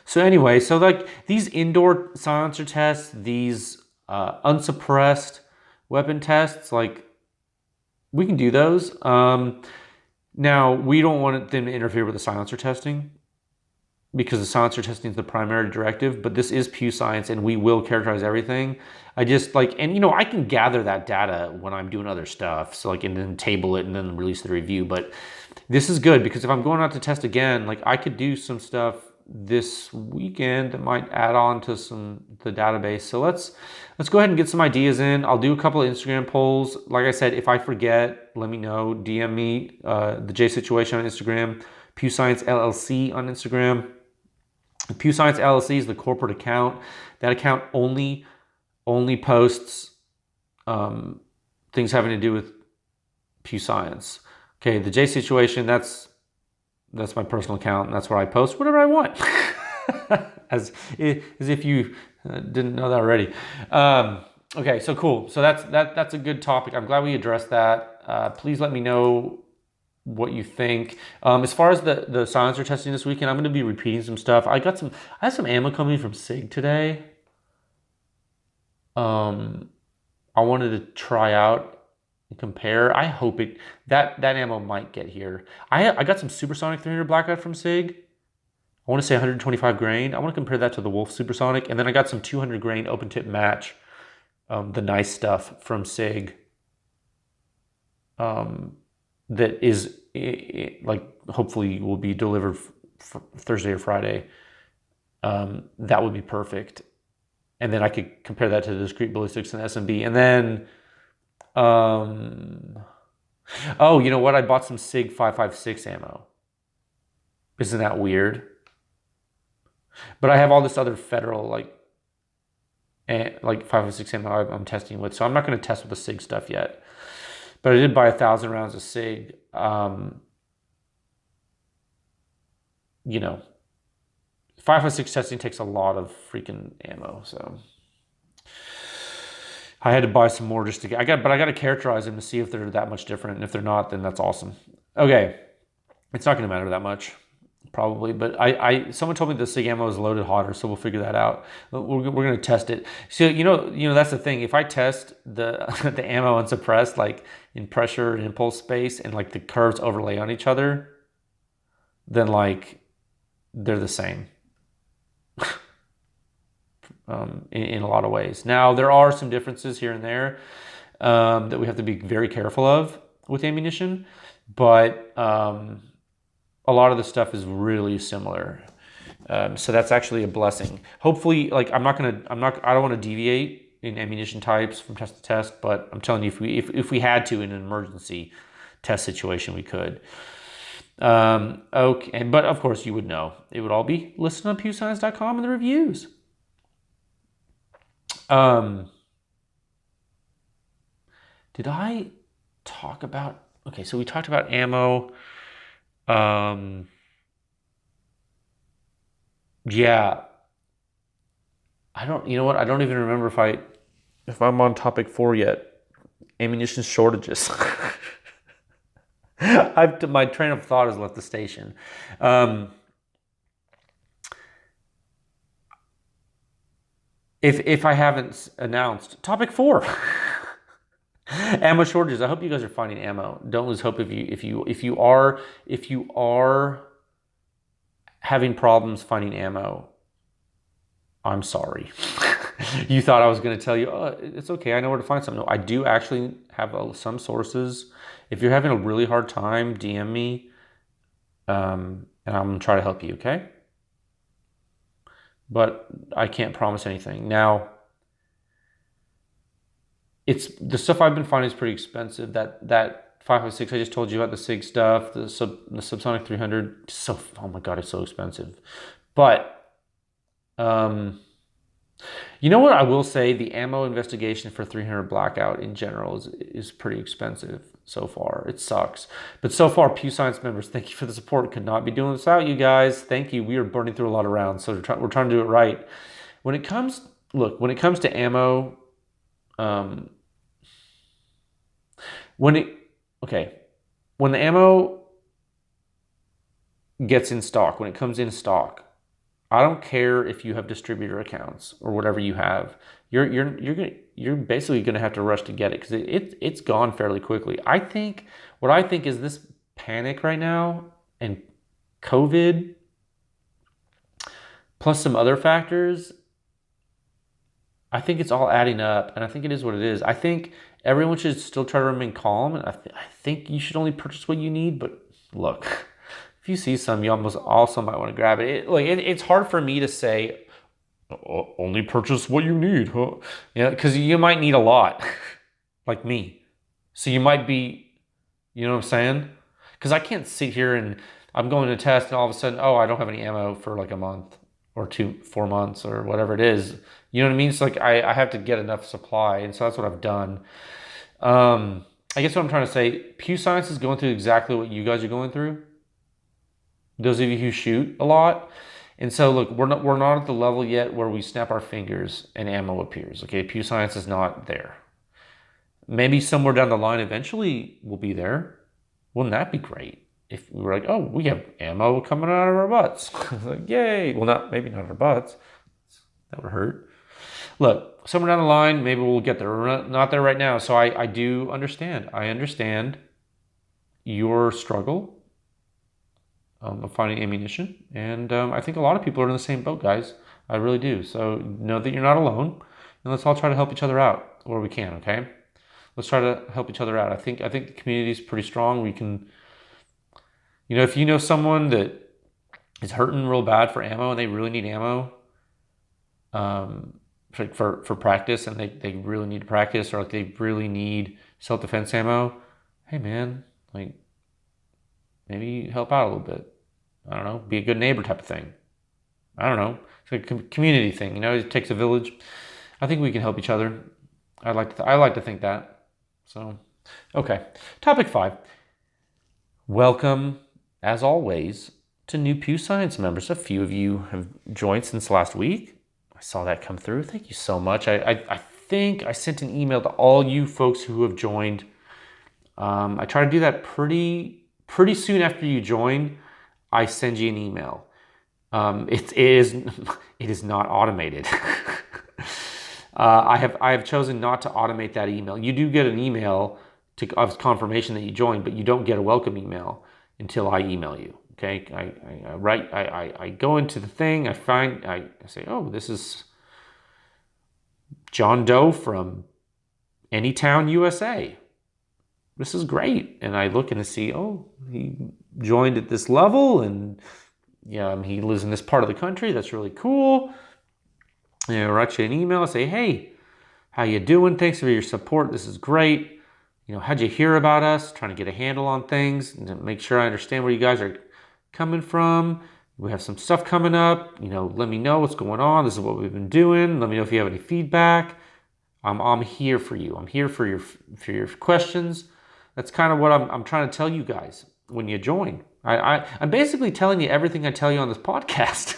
So anyway, so like these indoor silencer tests, these unsuppressed weapon tests, like we can do those. Now we don't want them to interfere with the silencer testing because the silencer testing is the primary directive, but this is Pew Science and we will characterize everything. I just like, and you know, I can gather that data when I'm doing other stuff. So like, and then table it and then release the review. But this is good because if I'm going out to test again, like I could do some stuff this weekend that might add on to the database. So let's go ahead and get some ideas in. I'll do a couple of Instagram polls. Like I said, if I forget, let me know. DM me, the J Situation on Instagram, Pew Science LLC on Instagram. Pew Science LLC is the corporate account. That account only posts things having to do with Pew Science. Okay, the J Situation, that's my personal account, and that's where I post whatever I want. as if you didn't know that already. Okay, so cool. So that's a good topic. I'm glad we addressed that. Please let me know what you think. As far as the silencer testing this weekend, I'm going to be repeating some stuff. I had some ammo coming from SIG today. I wanted to try out and compare. I hope that ammo might get here. I got some Supersonic 300 Blackout from SIG. I want to say 125 grain. I want to compare that to the Wolf Supersonic, and then I got some 200 grain open tip match, the nice stuff from SIG. That is like hopefully will be delivered Thursday or Friday. That would be perfect, and then I could compare that to the discrete ballistics and SMB, and then oh, you know what? I bought some SIG 5.56 ammo. Isn't that weird? But I have all this other federal like 5.56 ammo I'm testing with, so I'm not going to test with the SIG stuff yet. But I did buy 1,000 rounds of SIG. You know, 5.56 testing takes a lot of freaking ammo, so I had to buy some more just to get. But I got to characterize them to see if they're that much different, and if they're not, then that's awesome. Okay, it's not going to matter that much, probably. But someone told me the SIG ammo is loaded hotter, so we'll figure that out. We're going to test it. So you know that's the thing. If I test the the ammo unsuppressed, like in pressure and impulse space, and like the curves overlay on each other, then like they're the same. In a lot of ways. Now, there are some differences here and there that we have to be very careful of with ammunition, but a lot of the stuff is really similar. So that's actually a blessing. Hopefully, like I don't want to deviate in ammunition types from test to test, but I'm telling you, if we had to in an emergency test situation, we could. Okay, but of course you would know. It would all be listed on pewscience.com in the reviews. Did I talk about, okay, so we talked about ammo. Yeah. You know what? I don't even remember if I'm on topic 4 yet, ammunition shortages. My train of thought has left the station. If I haven't announced topic 4, ammo shortages. I hope you guys are finding ammo. Don't lose hope if you are having problems finding ammo. I'm sorry. You thought I was going to tell you, oh, it's okay, I know where to find something. No, I do actually have some sources. If you're having a really hard time, DM me, and I'm going to try to help you, okay? But I can't promise anything. Now, it's the stuff I've been finding is pretty expensive. That 5.56 I just told you about, the SIG stuff, the Subsonic 300. Oh my God, it's so expensive. But you know what I will say? The ammo investigation for 300 Blackout in general is pretty expensive so far. It sucks. But so far, Pew Science members, thank you for the support. Could not be doing this without you guys. Thank you. We are burning through a lot of rounds, so we're trying to do it right. When it comes to ammo, when the ammo gets in stock, when it comes in stock, I don't care if you have distributor accounts or whatever you have. You're basically going to have to rush to get it because it's gone fairly quickly. What I think is this panic right now and COVID plus some other factors. I think it's all adding up, and I think it is what it is. I think everyone should still try to remain calm, and I think you should only purchase what you need. But look, if you see some, you almost also might want to grab it. It's hard for me to say, only purchase what you need, huh? Because you might need a lot, like me. So you might be, you know what I'm saying? Because I can't sit here and I'm going to test, and all of a sudden, oh, I don't have any ammo for like a month or 4 months or whatever it is. You know what I mean? It's like I have to get enough supply, and so that's what I've done. I guess what I'm trying to say, Pew Science is going through exactly what you guys are going through. Those of you who shoot a lot. And so look, we're not at the level yet where we snap our fingers and ammo appears. Okay, Pew Science is not there. Maybe somewhere down the line eventually we'll be there. Wouldn't that be great? If we were like, oh, we have ammo coming out of our butts. Like, yay. Well, maybe not our butts. That would hurt. Look, somewhere down the line, maybe we'll get there. We're not there right now. So I do understand. I understand your struggle of finding ammunition. And I think a lot of people are in the same boat, guys. I really do. So know that you're not alone. And let's all try to help each other out where we can, okay? Let's try to help each other out. I think the community is pretty strong. We can, if you know someone that is hurting real bad for ammo and they really need ammo, for practice, and they really need to practice, or like they really need self-defense ammo, hey man, like maybe help out a little bit. I don't know, be a good neighbor type of thing. I don't know. It's a community thing, it takes a village. I think we can help each other. I like to think that. So, okay. Topic 5. Welcome, as always, to new Pew Science members. A few of you have joined since last week. I saw that come through. Thank you so much. I think I sent an email to all you folks who have joined. I try to do that pretty soon after you join. I send you an email. It is not automated. I have chosen not to automate that email. You do get an email of confirmation that you joined, but you don't get a welcome email until I email you. Okay, I go into the thing, I say, oh, this is John Doe from Anytown, USA. This is great. And I look and I see, oh, he joined at this level, and he lives in this part of the country. That's really cool. And I write you an email and say, hey, how you doing? Thanks for your support. This is great. How'd you hear about us? Trying to get a handle on things and to make sure I understand where you guys are coming from. We have some stuff coming up. Let me know what's going on. This is what we've been doing. Let me know if you have any feedback. I'm here for you. I'm here for your questions. That's kind of what I'm trying to tell you guys when you join. I'm basically telling you everything I tell you on this podcast.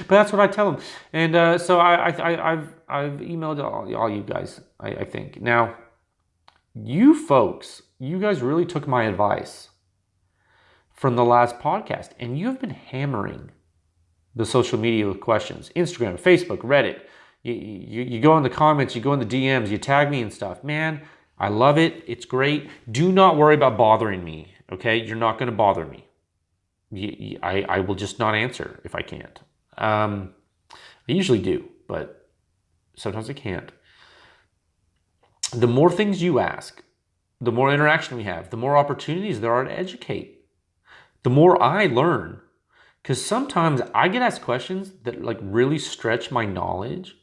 But that's what I tell them. And so I've emailed all you guys, I think. Now, you folks, you guys really took my advice from the last podcast, and you have been hammering the social media with questions. Instagram, Facebook, Reddit. You go in the comments, you go in the DMs, you tag me and stuff. Man, I love it. It's great. Do not worry about bothering me, okay? You're not going to bother me. I will just not answer if I can't. I usually do, but sometimes I can't. The more things you ask, the more interaction we have, the more opportunities there are to educate, the more I learn. Because sometimes I get asked questions that like really stretch my knowledge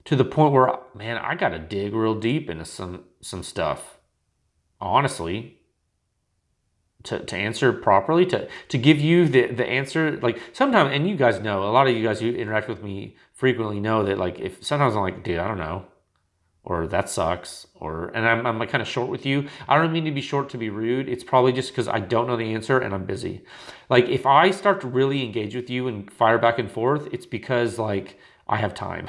to the point where, man, I got to dig real deep into some stuff, honestly, to answer properly, to give you the answer. Like sometimes, and you guys know, a lot of you guys who interact with me frequently know that like if sometimes I'm like, dude, I don't know, or that sucks, and I'm like kind of short with you. I don't mean to be short to be rude. It's probably just because I don't know the answer and I'm busy. Like if I start to really engage with you and fire back and forth, it's because like I have time.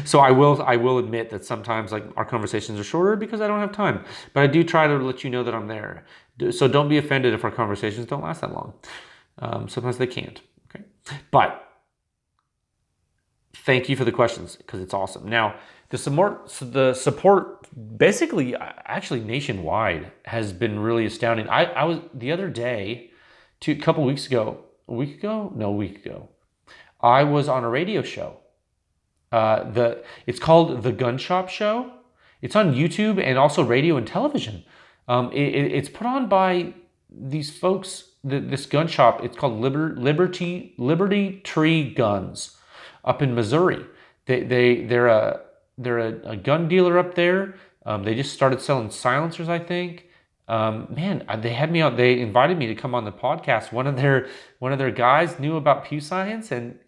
So I will admit that sometimes like our conversations are shorter because I don't have time. But I do try to let you know that I'm there. So don't be offended if our conversations don't last that long. Sometimes they can't. Okay, but thank you for the questions because it's awesome. Now the support basically actually nationwide has been really astounding. I was the other day, a couple weeks ago, a week ago, I was on a radio show. It's called The Gun Shop Show. It's on YouTube and also radio and television. It's put on by these folks. This gun shop. It's called Liberty Tree Guns, up in Missouri. They're a gun dealer up there. They just started selling silencers, I think. Man, they had me on. They invited me to come on the podcast. One of their guys knew about Pew Science, and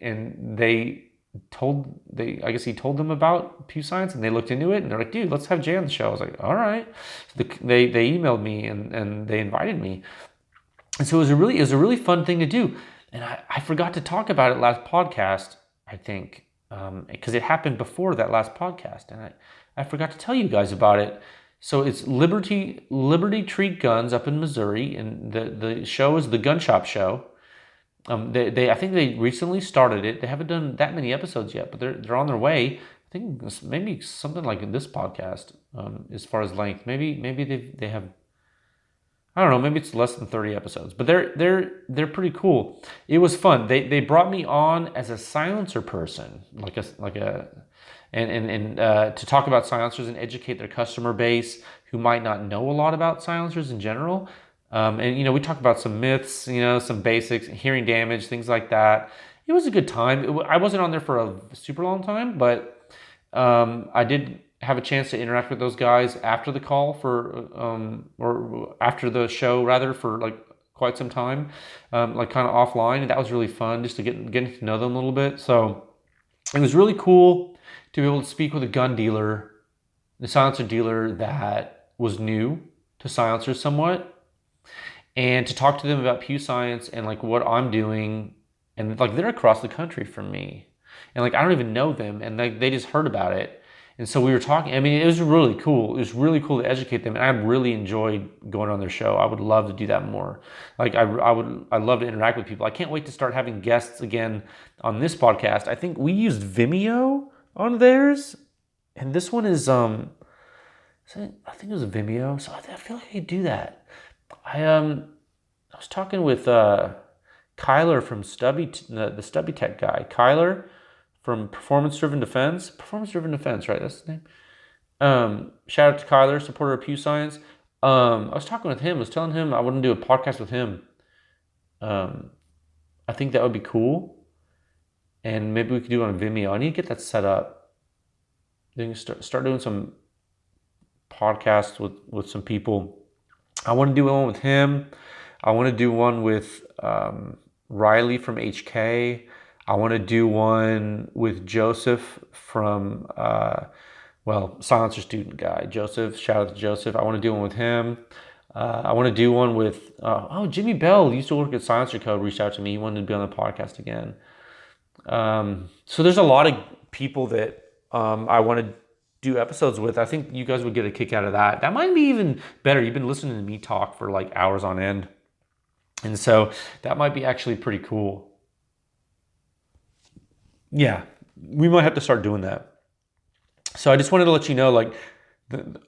I guess he told them about Pew Science, and they looked into it, and they're like, dude, let's have Jay on the show. I was like, all right. So they emailed me and they invited me, and so it was a really fun thing to do. And I forgot to talk about it last podcast, I think, because it happened before that last podcast, and I forgot to tell you guys about it. So it's Liberty Tree Guns up in Missouri, and the show is The Gun Shop Show. I think they recently started it. They haven't done that many episodes yet, but they're on their way. I think maybe something like this podcast, as far as length. Maybe they have. I don't know. Maybe it's less than 30 episodes, but they're pretty cool. It was fun. They brought me on as a silencer person, and to talk about silencers and educate their customer base who might not know a lot about silencers in general. And we talked about some myths, some basics, hearing damage, things like that. It was a good time. I wasn't on there for a super long time, but I did have a chance to interact with those guys after the call or after the show rather, for like quite some time, like kind of offline, and that was really fun just to getting to know them a little bit. So it was really cool to be able to speak with a gun dealer, the silencer dealer that was new to silencers somewhat, and to talk to them about Pew Science and like what I'm doing. And like they're across the country from me, and like I don't even know them, and they just heard about it. And so we were talking. I mean, it was really cool. It was really cool to educate them, and I really enjoyed going on their show. I would love to do that more. Like I'd love to interact with people. I can't wait to start having guests again on this podcast. I think we used Vimeo on theirs, and this one is I think it was Vimeo. So I feel like I could do that. I was talking with Kyler from the Stubby Tech guy. Kyler from Performance Driven Defense, right? That's his name. Shout out to Kyler, supporter of Pew Science. I was talking with him. I was telling him I want to do a podcast with him. I think that would be cool, and maybe we could do it on Vimeo. I need to get that set up. Then start doing some podcasts with some people. I want to do one with him. I want to do one with Riley from HK. I want to do one with Joseph from, Silencer Student Guy. Joseph, shout out to Joseph. I want to do one with him. I want to do one with, Jimmy Bell used to work at Silencer Code, reached out to me. He wanted to be on the podcast again. So there's a lot of people that I want to do episodes with. I think you guys would get a kick out of that. That might be even better. You've been listening to me talk for like hours on end. And so that might be actually pretty cool. Yeah, we might have to start doing that. So I just wanted to let you know, like,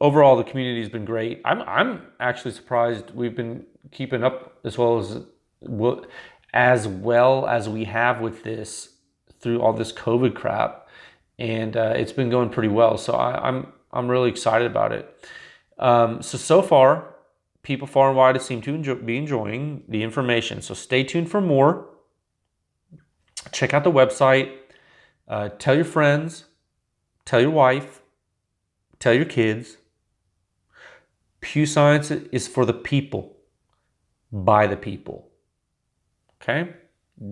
overall the community has been great. I'm actually surprised we've been keeping up as well as we have with this through all this COVID crap, and it's been going pretty well. So I'm really excited about it. So far, people far and wide seem to be enjoying the information. So stay tuned for more. Check out the website. Tell your friends. Tell your wife. Tell your kids. Pew Science is for the people, by the people. Okay?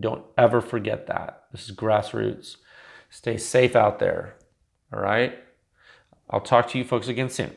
Don't ever forget that. This is grassroots. Stay safe out there. All right? I'll talk to you folks again soon.